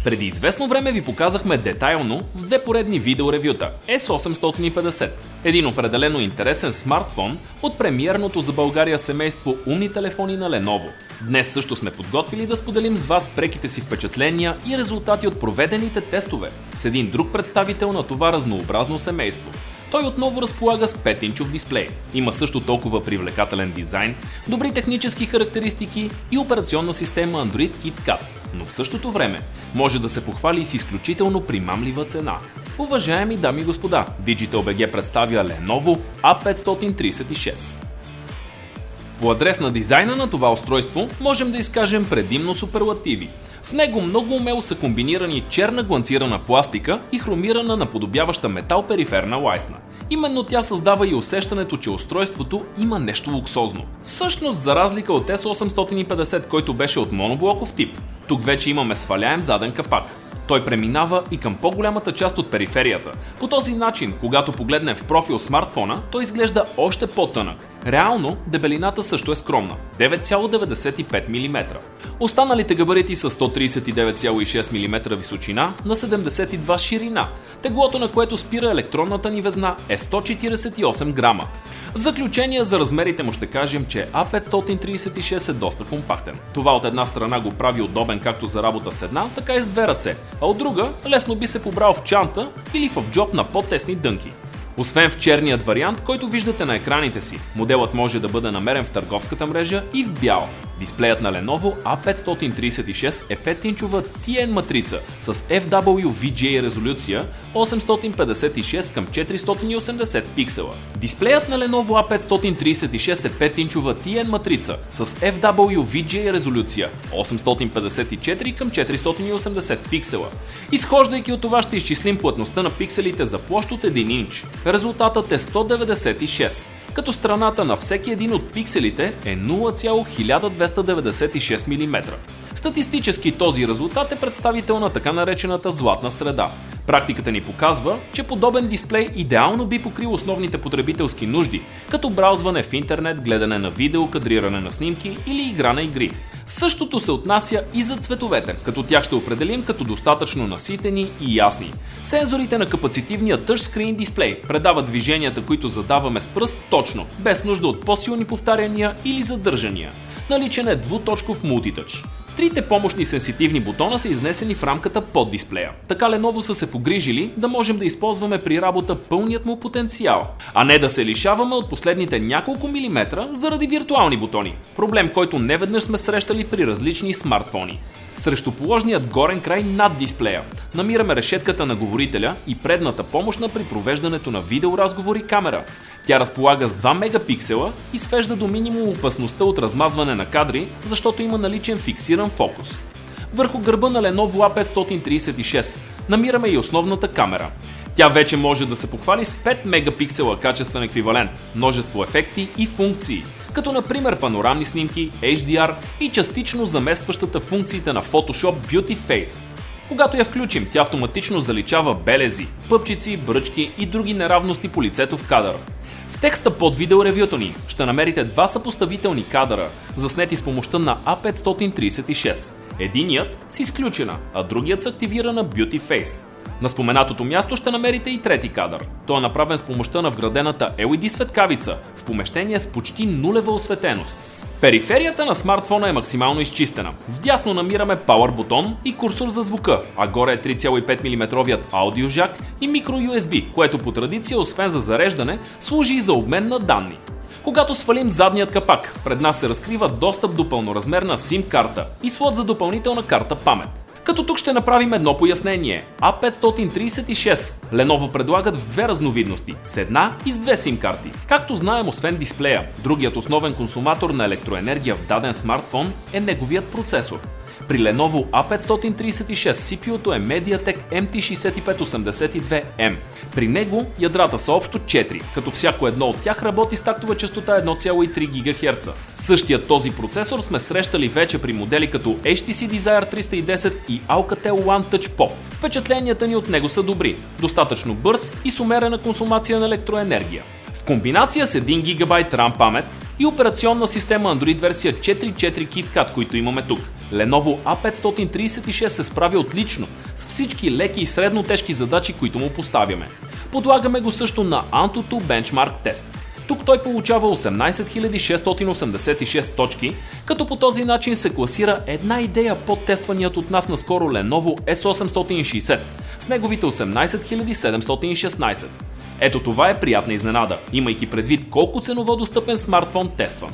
Преди известно време ви показахме детайлно в две поредни видеоревюта S850, един определено интересен смартфон от премиерното за България семейство умни телефони на Lenovo. Днес също сме подготвили да споделим с вас преките си впечатления и резултати от проведените тестове с един друг представител на това разнообразно семейство. Той отново разполага с 5-инчов дисплей, има също толкова привлекателен дизайн, добри технически характеристики и операционна система Android KitKat, но в същото време може да се похвали и с изключително примамлива цена. Уважаеми дами и господа, DigitalBG представя Lenovo A536. По адрес на дизайна на това устройство можем да изкажем предимно суперлативи. В него много умело са комбинирани черна гланцирана пластика и хромирана наподобяваща метал периферна лайсна. Именно тя създава и усещането, че устройството има нещо луксозно. Всъщност, за разлика от S850, който беше от моноблоков тип, тук вече имаме сваляем заден капак. Той преминава и към по-голямата част от периферията. По този начин, когато погледнем в профил смартфона, той изглежда още по-тънък. Реално, дебелината също е скромна – 9,95 мм. Останалите габарити са 139,6 мм височина на 72 ширина. Теглото, на което спира електронната ни везна, е 148 грама. В заключение за размерите му ще кажем, че A536 е доста компактен. Това от една страна го прави удобен както за работа с една, така и с две ръце, а от друга лесно би се побрал в чанта или в джоб на по-тесни дънки. Освен в черният вариант, който виждате на екраните си, моделът може да бъде намерен в търговската мрежа и в бял. Дисплеят на Lenovo A536 е 5-инчова TN матрица с FWVGA резолюция 856 към 480 пиксела. Дисплеят на Lenovo A536 е 5-инчова TN матрица с FWVGA резолюция 854 към 480 пиксела. Изхождайки от това ще изчислим плътността на пикселите за площ от 1 инч. Резултатът е 196, като страната на всеки един от пикселите е 0,1296 мм. Статистически този резултат е представител на така наречената златна среда. Практиката ни показва, че подобен дисплей идеално би покрил основните потребителски нужди, като браузване в интернет, гледане на видео, кадриране на снимки или игра на игри. Същото се отнася и за цветовете, като тях ще определим като достатъчно наситени и ясни. Сензорите на капацитивния тъчскрин дисплей предават движенията, които задаваме с пръст точно, без нужда от по-силни повтаряния или задържания. Наличен е двуточков мултитъч. Трите помощни сенситивни бутона са изнесени в рамката под дисплея. Така Lenovo са се погрижили да можем да използваме при работа пълният му потенциал, а не да се лишаваме от последните няколко милиметра заради виртуални бутони. Проблем, който неведнъж сме срещали при различни смартфони. Срещу положният горен край над дисплея намираме решетката на говорителя и предната помощна при провеждането на видеоразговори камера. Тя разполага с 2 мегапиксела и свежда до минимум опасността от размазване на кадри, защото има наличен фиксиран фокус. Върху гърба на Lenovo A536 намираме и основната камера. Тя вече може да се похвали с 5 мегапиксела качествен еквивалент, множество ефекти и функции, като например панорамни снимки, HDR и частично заместващата функциите на Photoshop Beauty Face. Когато я включим, тя автоматично заличава белези, пъпчици, бръчки и други неравности по лицето в кадър. В текста под видеоревюто ни ще намерите два съпоставителни кадъра, заснети с помощта на A536. Единият с изключена, а другият с активирана Beauty Face. На споменатото място ще намерите и трети кадър. Той е направен с помощта на вградената LED светкавица в помещение с почти нулева осветеност. Периферията на смартфона е максимално изчистена. Вдясно намираме Power бутон и курсор за звука, а горе е 3,5 мм аудиожак и микро USB, което по традиция, освен за зареждане, служи и за обмен на данни. Когато свалим задният капак, пред нас се разкрива достъп до пълноразмерна SIM карта и слот за допълнителна карта памет. Като тук ще направим едно пояснение. A536 Lenovo предлагат в две разновидности, с една и с две SIM карти. Както знаем, освен дисплея, другият основен консуматор на електроенергия в даден смартфон е неговият процесор. При Lenovo A536 CPU-то е MediaTek MT6582M. При него ядрата са общо 4, като всяко едно от тях работи с тактова честота 1,3 ГHz. Същият този процесор сме срещали вече при модели като HTC Desire 310 и Alcatel One Touch Pop. Впечатленията ни от него са добри, достатъчно бърз и с умерена консумация на електроенергия. В комбинация с 1 GB RAM памет и операционна система Android версия 4.4 KitKat, които имаме тук. Lenovo A536 се справя отлично с всички леки и средно тежки задачи, които му поставяме. Подлагаме го също на AnTuTu Benchmark тест. Тук той получава 18686 точки, като по този начин се класира една идея под тестваният от нас наскоро Lenovo S860 с неговите 18716. Ето това е приятна изненада, имайки предвид колко ценово достъпен смартфон тествам.